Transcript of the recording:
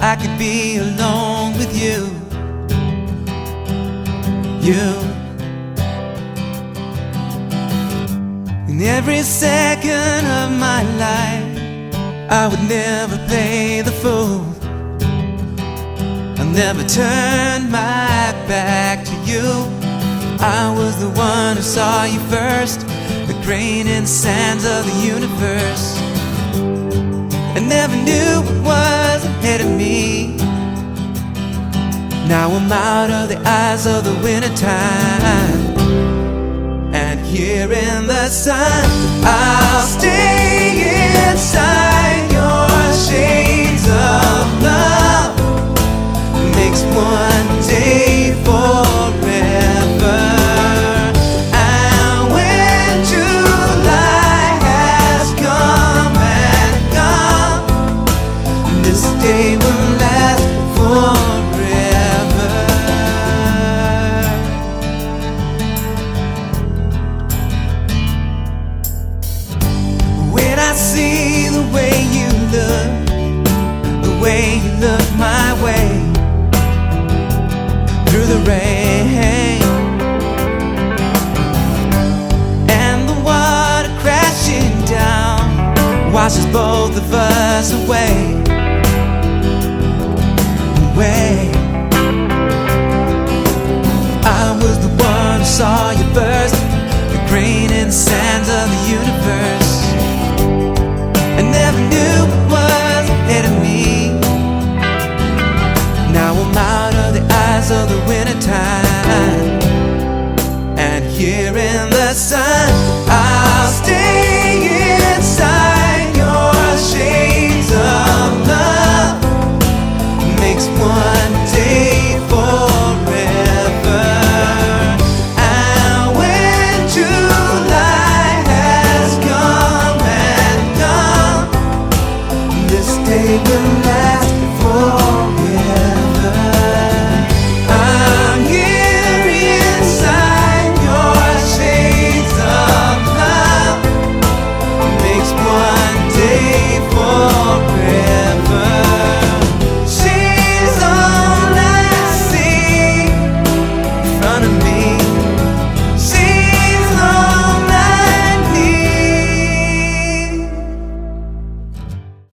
I could be alone with you. In every second of my life, I would never play the fool. I'll never turn my back to you. I was the one who saw you first, the grain in the sands of the universe. I never knew what was ahead of me. Now I'm out of the eyes of the wintertime, and here in the sun, I'll stay inside your shades of love. Makes one day forever. And when July has come and gone, this day will last forever. When I see the way you look, the way you look my way, through the rain, and the water crashing down washes both of us away. I was the one who saw you burst, the grain in the sands of the universe. I never knew what was ahead of me. Now I'm out of the eyes of the wintertime, and here in the sun, I'll stay inside your shades of love. Makes one day forever. And when July has come and gone, this day will last